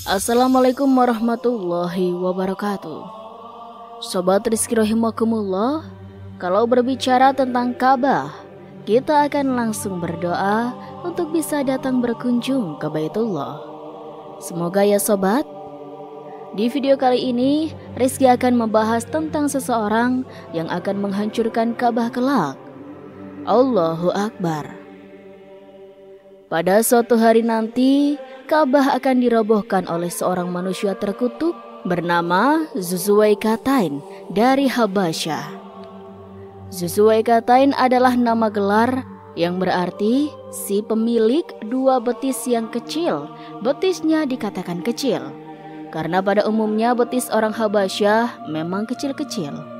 Assalamualaikum warahmatullahi wabarakatuh. Sobat Rizki rahimakumullah, kalau berbicara tentang Ka'bah, kita akan langsung berdoa untuk bisa datang berkunjung ke Baitullah. Semoga ya sobat. Di video kali ini, Rizki akan membahas tentang seseorang yang akan menghancurkan Ka'bah kelak. Allahu Akbar. Pada suatu hari nanti, Ka'bah akan dirobohkan oleh seorang manusia terkutuk bernama Zuzuwaikatain dari Habasyah. Zuzuwaikatain adalah nama gelar yang berarti si pemilik dua betis yang kecil. Betisnya dikatakan kecil karena pada umumnya betis orang Habasyah memang kecil-kecil.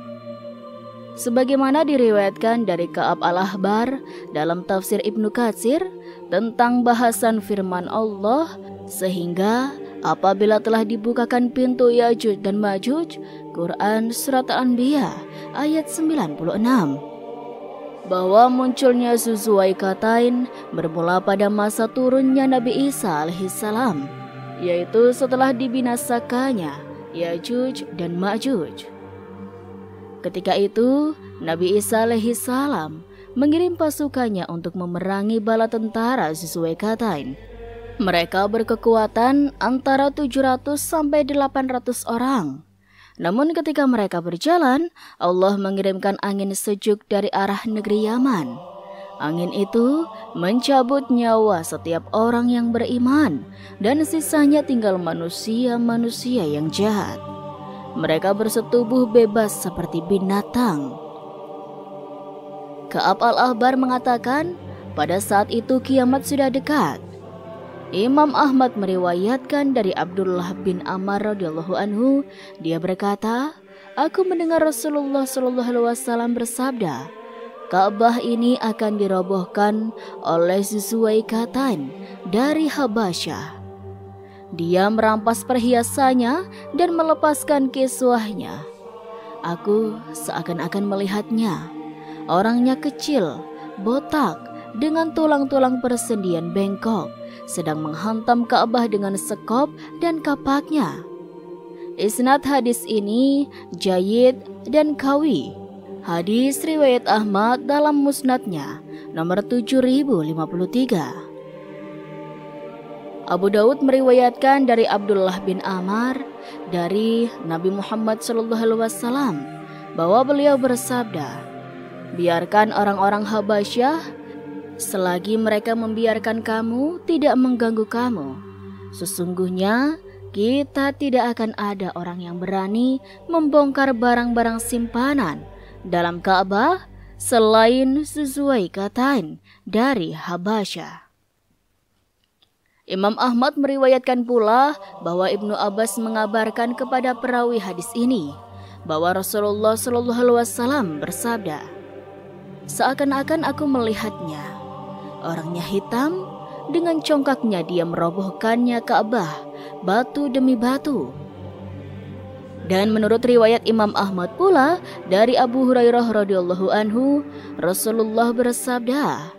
Sebagaimana diriwayatkan dari Ka'ab al-Ahbar dalam tafsir Ibnu Katsir tentang bahasan firman Allah, sehingga apabila telah dibukakan pintu Ya'juj dan Ma'juj, Quran Surat Al-Anbiya ayat 96, bahwa munculnya Zuzuwaikatain bermula pada masa turunnya Nabi Isa alaihissalam, yaitu setelah dibinasakanya Ya'juj dan Ma'juj. Ketika itu, Nabi Isa alaihissalam mengirim pasukannya untuk memerangi bala tentara Zuzuwaikatain. Mereka berkekuatan antara 700 sampai 800 orang. Namun ketika mereka berjalan, Allah mengirimkan angin sejuk dari arah negeri Yaman. Angin itu mencabut nyawa setiap orang yang beriman, dan sisanya tinggal manusia-manusia yang jahat. Mereka bersetubuh bebas seperti binatang. Ka'ab al-Ahbar mengatakan, pada saat itu kiamat sudah dekat. Imam Ahmad meriwayatkan dari Abdullah bin Amr radhiyallahu anhu, dia berkata, aku mendengar Rasulullah SAW bersabda, Ka'bah ini akan dirobohkan oleh Zuzuwaikatain dari Habasyah. Dia merampas perhiasannya dan melepaskan kiswahnya. Aku seakan-akan melihatnya. Orangnya kecil, botak, dengan tulang-tulang persendian bengkok, sedang menghantam Ka'bah dengan sekop dan kapaknya. Isnad hadis ini jayyid dan qawi. Hadis riwayat Ahmad dalam musnadnya nomor 7053. Abu Daud meriwayatkan dari Abdullah bin Amr dari Nabi Muhammad SAW bahwa beliau bersabda, biarkan orang-orang Habasyah selagi mereka membiarkan kamu tidak mengganggu kamu. Sesungguhnya kita tidak akan ada orang yang berani membongkar barang-barang simpanan dalam Ka'bah selain Zuzuwaikatain dari Habasyah. Imam Ahmad meriwayatkan pula bahwa Ibnu Abbas mengabarkan kepada perawi hadis ini bahwa Rasulullah SAW bersabda, seakan-akan aku melihatnya. Orangnya hitam, dengan congkaknya dia merobohkannya Ka'bah, batu demi batu. Dan menurut riwayat Imam Ahmad pula dari Abu Hurairah radhiyallahu anhu, Rasulullah bersabda,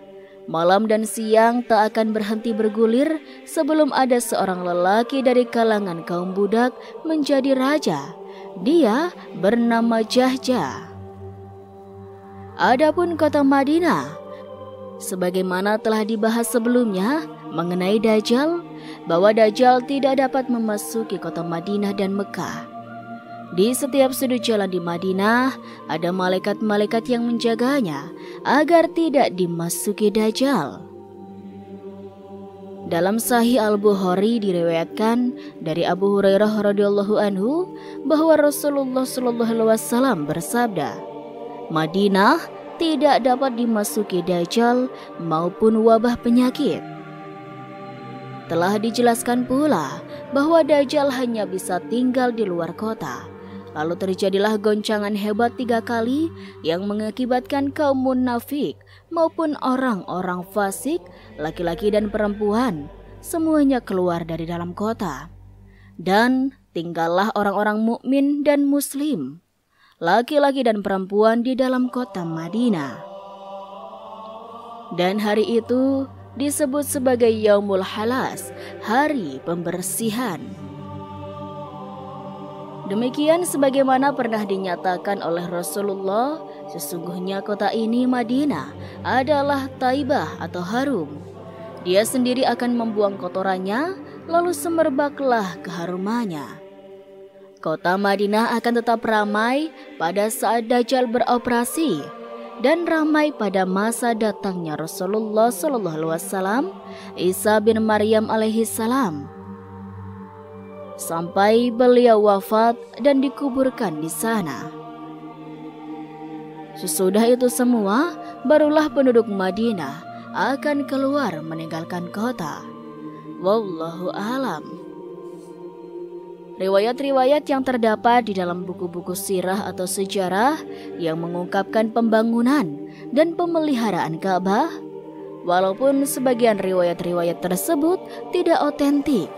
malam dan siang tak akan berhenti bergulir sebelum ada seorang lelaki dari kalangan kaum budak menjadi raja. Dia bernama Jahjah. Adapun kota Madinah, sebagaimana telah dibahas sebelumnya mengenai Dajjal, bahwa Dajjal tidak dapat memasuki kota Madinah dan Mekah. Di setiap sudut jalan di Madinah ada malaikat-malaikat yang menjaganya agar tidak dimasuki Dajjal. Dalam Sahih Al-Bukhari diriwayatkan dari Abu Hurairah radhiyallahu anhu bahwa Rasulullah SAW bersabda, Madinah tidak dapat dimasuki Dajjal maupun wabah penyakit. Telah dijelaskan pula bahwa Dajjal hanya bisa tinggal di luar kota. Lalu terjadilah goncangan hebat 3 kali yang mengakibatkan kaum munafik maupun orang-orang fasik, laki-laki dan perempuan, semuanya keluar dari dalam kota. Dan tinggallah orang-orang mukmin dan muslim, laki-laki dan perempuan di dalam kota Madinah. Dan hari itu disebut sebagai Yaumul Halas, hari pembersihan. Demikian sebagaimana pernah dinyatakan oleh Rasulullah, sesungguhnya kota ini Madinah adalah Taibah atau harum. Dia sendiri akan membuang kotorannya, lalu semerbaklah keharumannya. Kota Madinah akan tetap ramai pada saat Dajjal beroperasi dan ramai pada masa datangnya Rasulullah SAW, Isa bin Maryam alaihissalam, sampai beliau wafat dan dikuburkan di sana. Sesudah itu semua, barulah penduduk Madinah akan keluar meninggalkan kota. Wallahu alam. Riwayat-riwayat yang terdapat di dalam buku-buku sirah atau sejarah yang mengungkapkan pembangunan dan pemeliharaan Ka'bah, walaupun sebagian riwayat-riwayat tersebut tidak otentik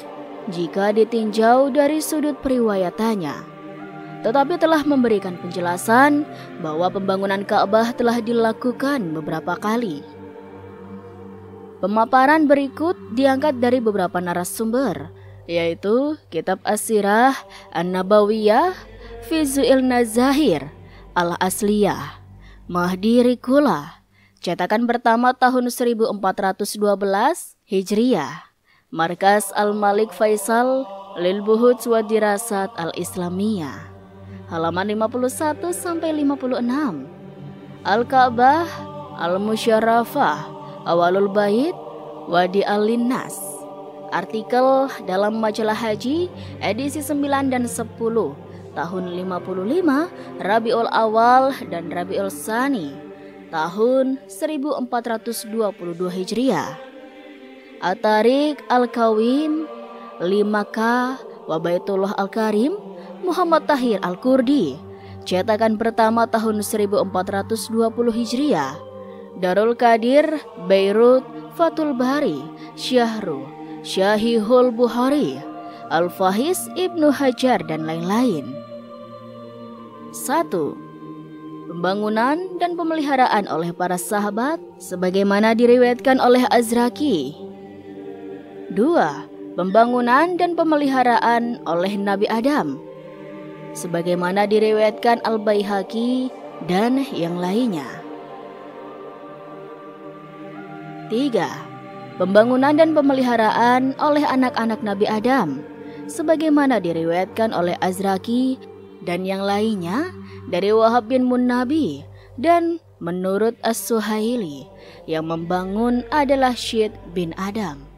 jika ditinjau dari sudut periwayatannya, tetapi telah memberikan penjelasan bahwa pembangunan Ka'bah telah dilakukan beberapa kali. Pemaparan berikut diangkat dari beberapa narasumber, yaitu Kitab As-Sirah An-Nabawiyah, Fizuil Nazahir, Al-Asliyah, Mahdi Rikula, cetakan pertama tahun 1412 Hijriyah, Markas Al-Malik Faisal Lil Buhut wa Dirasat Al-Islamiyah, halaman 51-56. Al-Ka'bah Al-Musyarrafah Awalul Bait Wadi Al-Linnas, artikel dalam majalah haji edisi 9 dan 10 tahun 55 Rabiul Awal dan Rabiul Tsani tahun 1422 Hijriah. At-Tariq Al-Kawim 5K Wabaitullah Al-Karim Muhammad Tahir Al-Kurdi, cetakan pertama tahun 1420 Hijriah. Darul Qadir Beirut Fathul Bari Syahru Syahihul Bukhari Al-Fahis Ibnu Hajar dan lain-lain. 1. Pembangunan dan pemeliharaan oleh para sahabat sebagaimana diriwayatkan oleh Az-Zraqi. 2. Pembangunan dan pemeliharaan oleh Nabi Adam sebagaimana diriwayatkan Al-Baihaqi dan yang lainnya. 3. Pembangunan dan pemeliharaan oleh anak-anak Nabi Adam sebagaimana diriwayatkan oleh Az-Zraqi dan yang lainnya dari Wahab bin Munnabi, dan menurut As-Suhaili yang membangun adalah Syed bin Adam.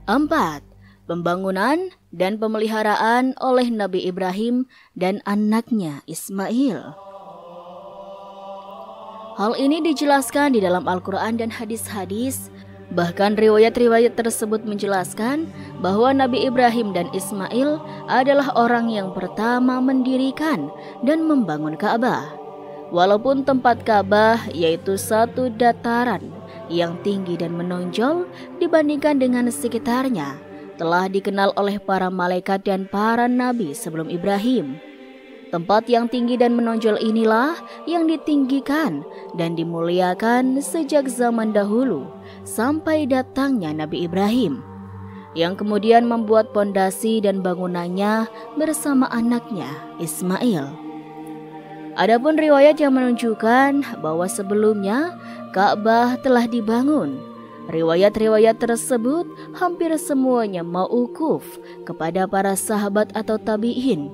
4. Pembangunan dan pemeliharaan oleh Nabi Ibrahim dan anaknya Ismail. Hal ini dijelaskan di dalam Al-Quran dan hadis-hadis. Bahkan riwayat-riwayat tersebut menjelaskan bahwa Nabi Ibrahim dan Ismail adalah orang yang pertama mendirikan dan membangun Ka'bah. Walaupun tempat Ka'bah yaitu satu dataran yang tinggi dan menonjol dibandingkan dengan sekitarnya, telah dikenal oleh para malaikat dan para nabi sebelum Ibrahim. Tempat yang tinggi dan menonjol inilah yang ditinggikan dan dimuliakan sejak zaman dahulu sampai datangnya Nabi Ibrahim, yang kemudian membuat pondasi dan bangunannya bersama anaknya Ismail. Adapun riwayat yang menunjukkan bahwa sebelumnya Ka'bah telah dibangun, riwayat-riwayat tersebut hampir semuanya mauquf kepada para sahabat atau tabi'in,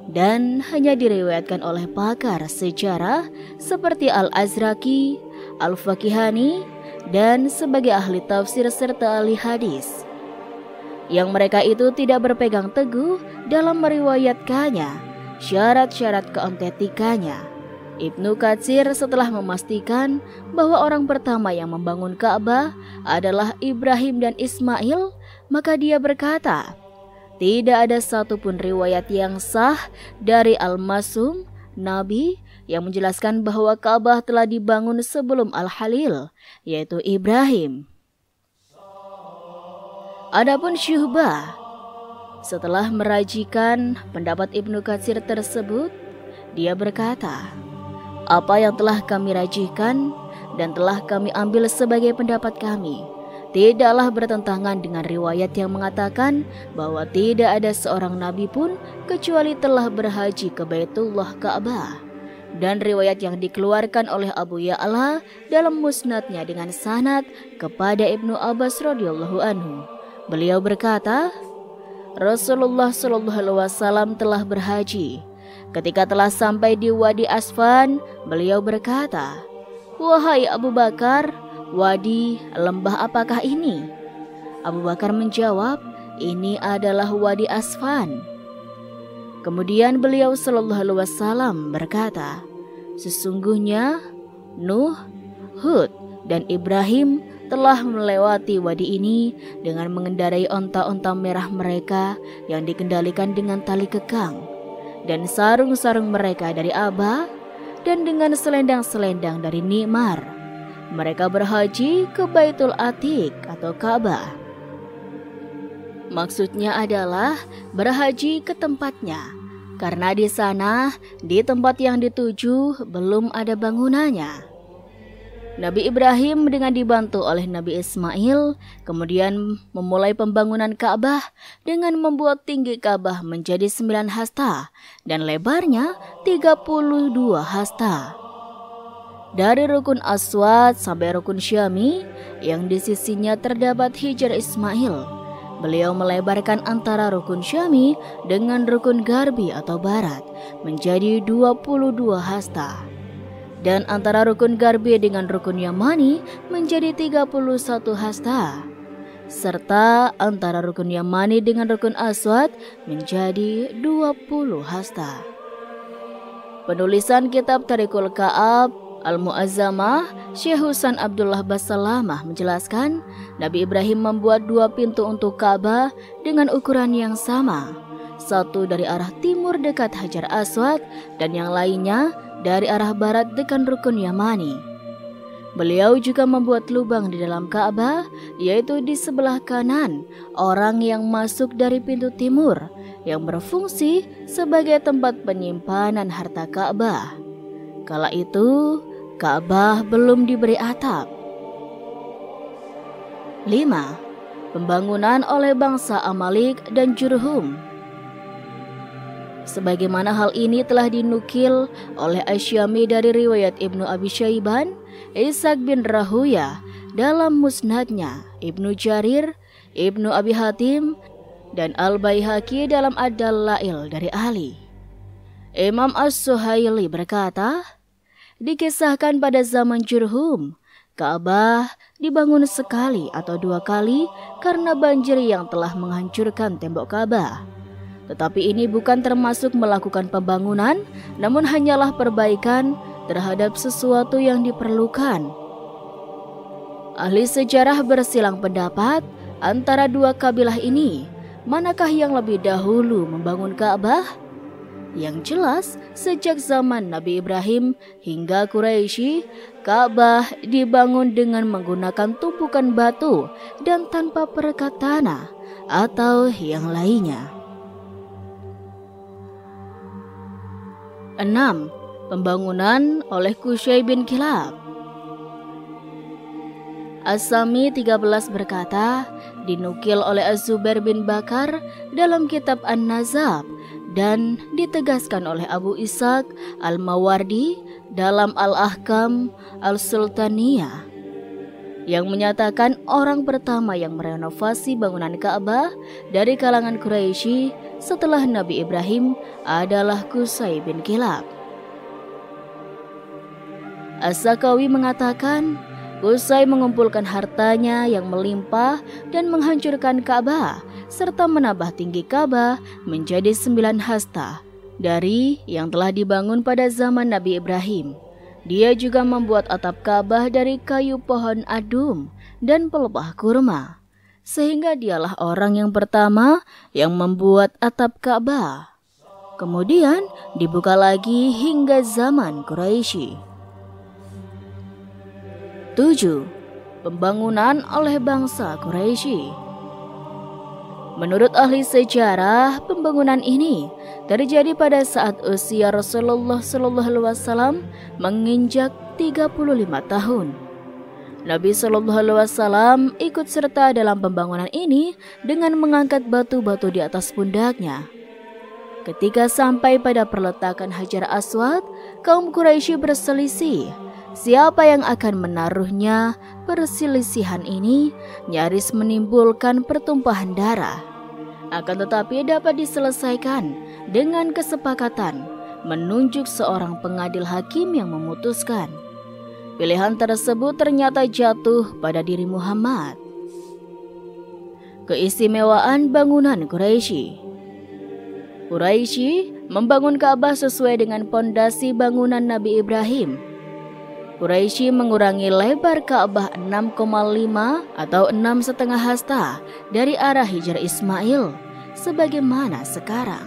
dan hanya diriwayatkan oleh pakar sejarah seperti Al-Azraqi, Al-Fakihani, dan sebagai ahli tafsir serta ahli hadis, yang mereka itu tidak berpegang teguh dalam meriwayatkannya syarat-syarat keautentikannya. Ibnu Katsir setelah memastikan bahwa orang pertama yang membangun Ka'bah adalah Ibrahim dan Ismail, maka dia berkata, tidak ada satupun riwayat yang sah dari Al-Masum, Nabi, yang menjelaskan bahwa Ka'bah telah dibangun sebelum Al-Halil, yaitu Ibrahim. Adapun Syu'bah, setelah merajikan pendapat Ibnu Katsir tersebut, dia berkata, apa yang telah kami rajikan dan telah kami ambil sebagai pendapat kami, tidaklah bertentangan dengan riwayat yang mengatakan bahwa tidak ada seorang nabi pun kecuali telah berhaji ke Baitullah Ka'bah. Dan riwayat yang dikeluarkan oleh Abu Ya'la dalam musnadnya dengan sanad kepada Ibnu Abbas radhiyallahu anhu. Beliau berkata, Rasulullah shallallahu alaihi wasallam telah berhaji. Ketika telah sampai di Wadi Asfan, beliau berkata, "Wahai Abu Bakar, wadi lembah apakah ini?" Abu Bakar menjawab, "Ini adalah Wadi Asfan." Kemudian beliau sallallahu alaihi wasallam berkata, "Sesungguhnya Nuh, Hud, dan Ibrahim telah melewati wadi ini dengan mengendarai onta-onta merah mereka yang dikendalikan dengan tali kekang, dan sarung-sarung mereka dari Aba, dan dengan selendang-selendang dari Nimar. Mereka berhaji ke Baitul Atiq atau Ka'bah." Maksudnya adalah berhaji ke tempatnya, karena di sana, di tempat yang dituju, belum ada bangunannya. Nabi Ibrahim dengan dibantu oleh Nabi Ismail kemudian memulai pembangunan Ka'bah dengan membuat tinggi Ka'bah menjadi 9 hasta dan lebarnya 32 hasta. Dari Rukun Aswad sampai Rukun Syami yang di sisinya terdapat Hijar Ismail, beliau melebarkan antara Rukun Syami dengan Rukun Garbi atau Barat menjadi 22 hasta. Dan antara Rukun Garbi dengan Rukun Yamani menjadi 31 hasta. Serta antara Rukun Yamani dengan Rukun Aswad menjadi 20 hasta. Penulisan kitab Tariqul Ka'ab Al-Mu'azzamah, Syekh Husain Abdullah Basalamah menjelaskan, Nabi Ibrahim membuat 2 pintu untuk Ka'bah dengan ukuran yang sama. Satu dari arah timur dekat Hajar Aswad dan yang lainnya dari arah barat dekat Rukun Yamani. Beliau juga membuat lubang di dalam Ka'bah, yaitu di sebelah kanan orang yang masuk dari pintu timur, yang berfungsi sebagai tempat penyimpanan harta Ka'bah. Kala itu, Ka'bah belum diberi atap. 5. Pembangunan oleh bangsa Amalik dan Jurhum. Sebagaimana hal ini telah dinukil oleh Asy-Syami dari riwayat Ibnu Abi Syaiban, Ishaq bin Rahuya dalam musnadnya, Ibnu Jarir, Ibnu Abi Hatim, dan Al-Baihaqi dalam Ad-Dalail dari Ali. Imam As-Suhaili berkata, dikisahkan pada zaman Jurhum, Ka'bah dibangun sekali atau 2 kali karena banjir yang telah menghancurkan tembok Ka'bah. Tetapi ini bukan termasuk melakukan pembangunan, namun hanyalah perbaikan terhadap sesuatu yang diperlukan. Ahli sejarah bersilang pendapat antara 2 kabilah ini, manakah yang lebih dahulu membangun Ka'bah? Yang jelas, sejak zaman Nabi Ibrahim hingga Quraisy, Ka'bah dibangun dengan menggunakan tumpukan batu dan tanpa perekat tanah atau yang lainnya. 6. Pembangunan oleh Qusay bin Kilab. As-Sami 13 berkata, dinukil oleh Az-Zubair bin Bakar dalam kitab An-Nazab dan ditegaskan oleh Abu Ishaq Al-Mawardi dalam Al-Ahkam Al-Sultaniyah, yang menyatakan orang pertama yang merenovasi bangunan Ka'bah dari kalangan Quraisy setelah Nabi Ibrahim adalah Qusay bin Kilab. As-Sakawi mengatakan, Qusay mengumpulkan hartanya yang melimpah dan menghancurkan Ka'bah serta menambah tinggi Ka'bah menjadi 9 hasta dari yang telah dibangun pada zaman Nabi Ibrahim. Dia juga membuat atap Ka'bah dari kayu pohon adum dan pelepah kurma, sehingga dialah orang yang pertama yang membuat atap Ka'bah. Kemudian dibuka lagi hingga zaman Quraisy. 7. Pembangunan oleh bangsa Quraisy. Menurut ahli sejarah, pembangunan ini terjadi pada saat usia Rasulullah SAW menginjak 35 tahun. Nabi Shallallahu Alaihi Wasallam ikut serta dalam pembangunan ini dengan mengangkat batu-batu di atas pundaknya. Ketika sampai pada perletakan Hajar Aswad, kaum Quraisy berselisih siapa yang akan menaruhnya. Perselisihan ini nyaris menimbulkan pertumpahan darah. Akan tetapi dapat diselesaikan dengan kesepakatan menunjuk seorang pengadil hakim yang memutuskan. Pilihan tersebut ternyata jatuh pada diri Muhammad. Keistimewaan bangunan Quraisy. Quraisy membangun Ka'bah sesuai dengan pondasi bangunan Nabi Ibrahim. Quraisy mengurangi lebar Ka'bah 6,5 atau 6,5 hasta dari arah Hijr Ismail sebagaimana sekarang.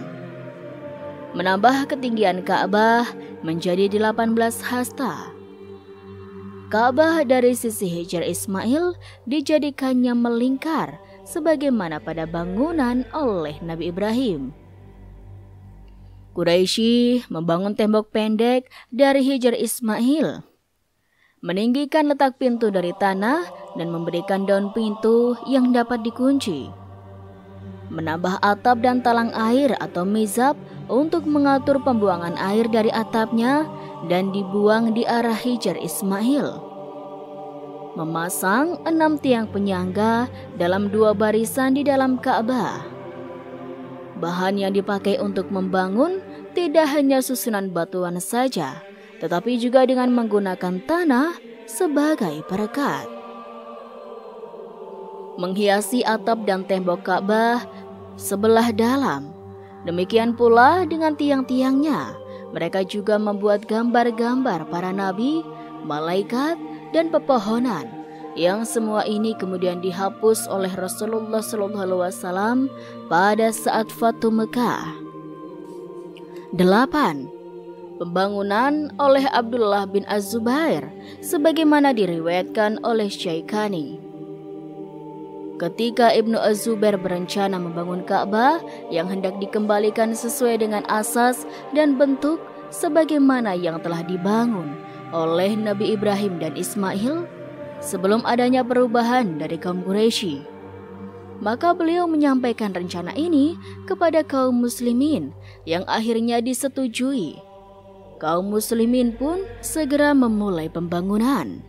Menambah ketinggian Ka'bah menjadi 18 hasta. Ka'bah dari sisi Hijr Ismail dijadikannya melingkar sebagaimana pada bangunan oleh Nabi Ibrahim. Quraisy membangun tembok pendek dari Hijr Ismail, meninggikan letak pintu dari tanah dan memberikan daun pintu yang dapat dikunci, menambah atap dan talang air atau mizab untuk mengatur pembuangan air dari atapnya dan dibuang di arah Hijr Ismail, memasang 6 tiang penyangga dalam 2 barisan di dalam Ka'bah. Bahan yang dipakai untuk membangun tidak hanya susunan batuan saja, tetapi juga dengan menggunakan tanah sebagai perekat. Menghiasi atap dan tembok Ka'bah sebelah dalam. Demikian pula dengan tiang-tiangnya. Mereka juga membuat gambar-gambar para nabi, malaikat, dan pepohonan, yang semua ini kemudian dihapus oleh Rasulullah SAW pada saat Fatu Mekah. 8. Pembangunan oleh Abdullah bin Az-Zubair sebagaimana diriwayatkan oleh Syaikani. Ketika Ibnu Az-Zubair berencana membangun Ka'bah yang hendak dikembalikan sesuai dengan asas dan bentuk sebagaimana yang telah dibangun oleh Nabi Ibrahim dan Ismail sebelum adanya perubahan dari kaum Quraisy, maka beliau menyampaikan rencana ini kepada kaum muslimin yang akhirnya disetujui. Kaum muslimin pun segera memulai pembangunan.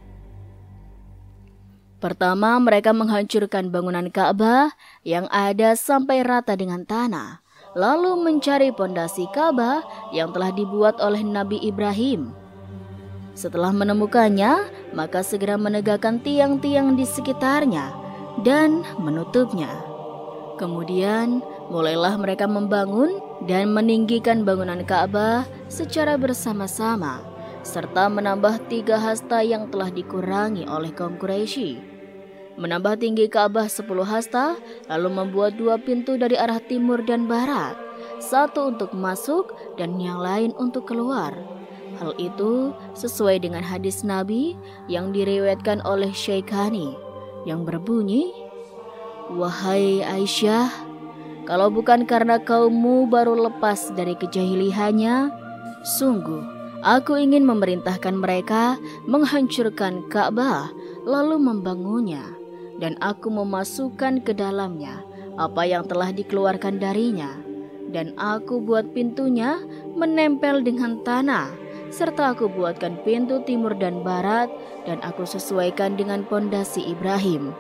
Pertama, mereka menghancurkan bangunan Ka'bah yang ada sampai rata dengan tanah, lalu mencari pondasi Ka'bah yang telah dibuat oleh Nabi Ibrahim. Setelah menemukannya, maka segera menegakkan tiang-tiang di sekitarnya dan menutupnya. Kemudian, mulailah mereka membangun dan meninggikan bangunan Ka'bah secara bersama-sama, serta menambah 3 hasta yang telah dikurangi oleh kaum Quraisy. Menambah tinggi Ka'bah 10 hasta, lalu membuat 2 pintu dari arah timur dan barat, 1 untuk masuk dan yang lain untuk keluar. Hal itu sesuai dengan hadis Nabi yang diriwayatkan oleh Syaikani yang berbunyi, "Wahai Aisyah, kalau bukan karena kaummu baru lepas dari kejahiliannya, sungguh aku ingin memerintahkan mereka menghancurkan Ka'bah lalu membangunnya, dan aku memasukkan ke dalamnya apa yang telah dikeluarkan darinya, dan aku buat pintunya menempel dengan tanah, serta aku buatkan pintu timur dan barat, dan aku sesuaikan dengan pondasi Ibrahim."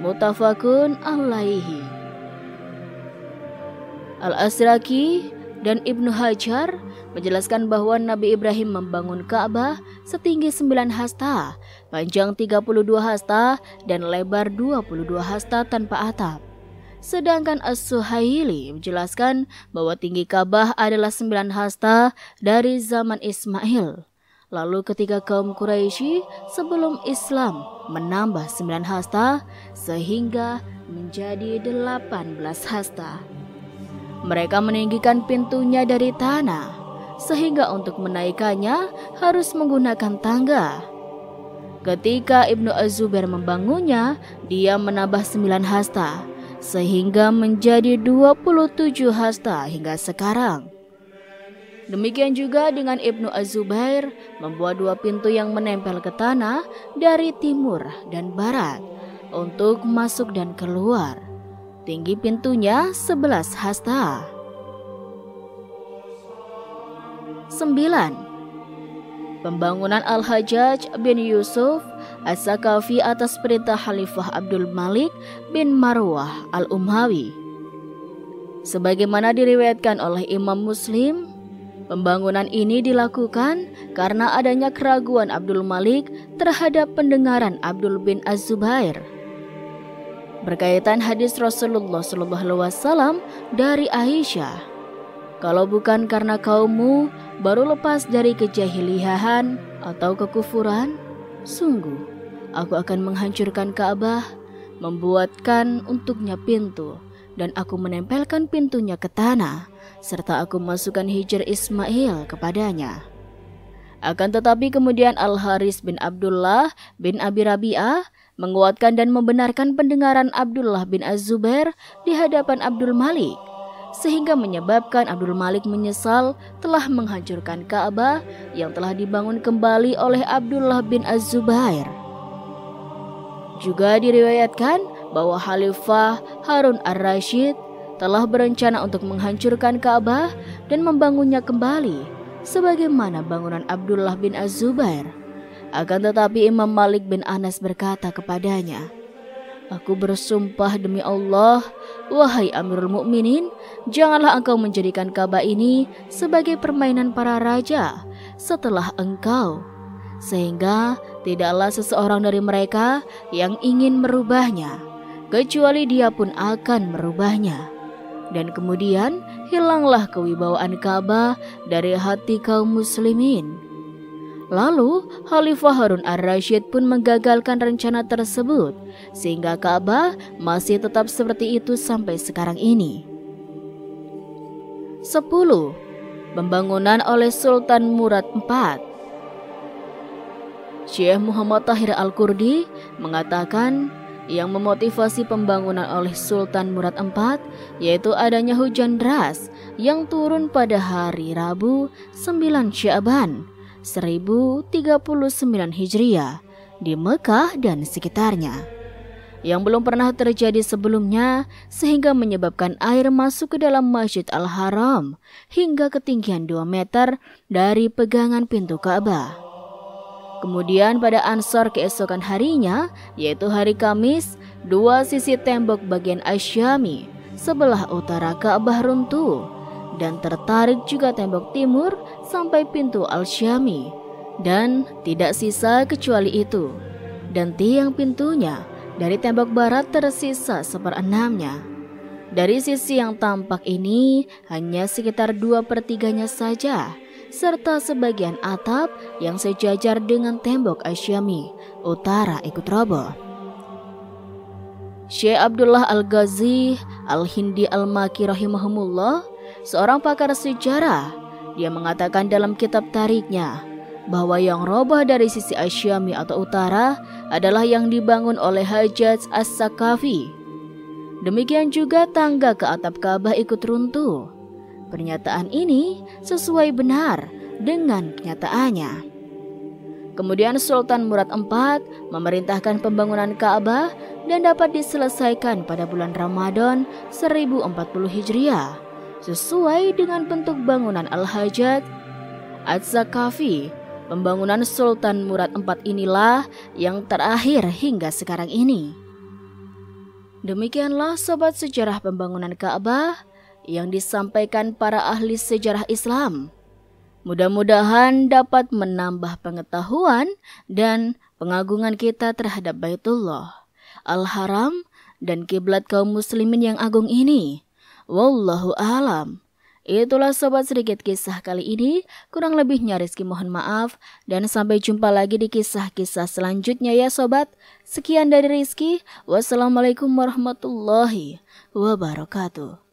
Muttafaqun alaihi. Al-Asraki dan Ibnu Hajar menjelaskan bahwa Nabi Ibrahim membangun Ka'bah setinggi 9 hasta, panjang 32 hasta, dan lebar 22 hasta tanpa atap. Sedangkan As-Suhaili menjelaskan bahwa tinggi Ka'bah adalah 9 hasta dari zaman Ismail. Lalu ketika kaum Quraisy sebelum Islam menambah 9 hasta sehingga menjadi 18 hasta. Mereka meninggikan pintunya dari tanah, sehingga untuk menaikkannya harus menggunakan tangga. Ketika Ibnu Az-Zubair membangunnya, dia menambah 9 hasta, sehingga menjadi 27 hasta hingga sekarang. Demikian juga dengan Ibnu Az-Zubair membuat 2 pintu yang menempel ke tanah dari timur dan barat untuk masuk dan keluar. Tinggi pintunya 11 hasta. 9. Pembangunan Al-Hajjaj bin Yusuf As-Saqafi atas perintah Khalifah Abdul Malik bin Marwah Al-Umawi. Sebagaimana diriwayatkan oleh Imam Muslim, pembangunan ini dilakukan karena adanya keraguan Abdul Malik terhadap pendengaran Abdul bin Az-Zubair. Berkaitan hadis Rasulullah SAW dari Aisyah, "Kalau bukan karena kaummu baru lepas dari kejahiliahan atau kekufuran, sungguh aku akan menghancurkan Ka'bah, membuatkan untuknya pintu, dan aku menempelkan pintunya ke tanah, serta aku masukkan hijr Ismail kepadanya." Akan tetapi kemudian Al-Haris bin Abdullah bin Abi Rabi'ah menguatkan dan membenarkan pendengaran Abdullah bin Az-Zubair di hadapan Abdul Malik, sehingga menyebabkan Abdul Malik menyesal telah menghancurkan Ka'bah yang telah dibangun kembali oleh Abdullah bin Az-Zubair. Juga diriwayatkan bahwa Khalifah Harun Ar-Rasyid telah berencana untuk menghancurkan Ka'bah dan membangunnya kembali sebagaimana bangunan Abdullah bin Az-Zubair. Akan tetapi Imam Malik bin Anas berkata kepadanya, "Aku bersumpah demi Allah, wahai Amirul Mukminin, janganlah engkau menjadikan Ka'bah ini sebagai permainan para raja setelah engkau, sehingga tidaklah seseorang dari mereka yang ingin merubahnya, kecuali dia pun akan merubahnya. Dan kemudian hilanglah kewibawaan Ka'bah dari hati kaum muslimin." Lalu Khalifah Harun Ar-Rasyid pun menggagalkan rencana tersebut, sehingga Ka'bah masih tetap seperti itu sampai sekarang ini. 10. Pembangunan oleh Sultan Murad IV. Syekh Muhammad Tahir Al-Kurdi mengatakan yang memotivasi pembangunan oleh Sultan Murad IV yaitu adanya hujan deras yang turun pada hari Rabu 9 Sya'ban 1039 Hijriah di Mekah dan sekitarnya, yang belum pernah terjadi sebelumnya, sehingga menyebabkan air masuk ke dalam Masjid Al-Haram hingga ketinggian 2 meter dari pegangan pintu Ka'bah. Kemudian pada Ansar keesokan harinya, yaitu hari Kamis, 2 sisi tembok bagian Asyami sebelah utara Ka'bah runtuh, dan tertarik juga tembok timur sampai pintu Al-Syami, dan tidak sisa kecuali itu, dan tiang pintunya dari tembok barat tersisa 1/6-nya. Dari sisi yang tampak ini hanya sekitar 2/3-nya saja, serta sebagian atap yang sejajar dengan tembok Asyami utara ikut roboh. Syekh Abdullah Al-Ghazi Al-Hindi Al-Maki rahimahumullah, seorang pakar sejarah, dia mengatakan dalam kitab tariknya bahwa yang roboh dari sisi Asyami atau utara adalah yang dibangun oleh Hajjaj As-Saqafi. Demikian juga tangga ke atap Ka'bah ikut runtuh. Pernyataan ini sesuai benar dengan kenyataannya. Kemudian Sultan Murad IV memerintahkan pembangunan Ka'bah dan dapat diselesaikan pada bulan Ramadan 1040 Hijriah sesuai dengan bentuk bangunan Al-Hajjaj As-Saqafi. Pembangunan Sultan Murad IV inilah yang terakhir hingga sekarang ini. Demikianlah sobat sejarah pembangunan Ka'bah yang disampaikan para ahli sejarah Islam. Mudah-mudahan dapat menambah pengetahuan dan pengagungan kita terhadap Baitullah, Al-Haram, dan kiblat kaum muslimin yang agung ini. Wallahu a'lam. Itulah sobat sedikit kisah kali ini. Kurang lebihnya Rizky mohon maaf. Dan sampai jumpa lagi di kisah-kisah selanjutnya ya sobat. Sekian dari Rizky. Wassalamualaikum warahmatullahi wabarakatuh.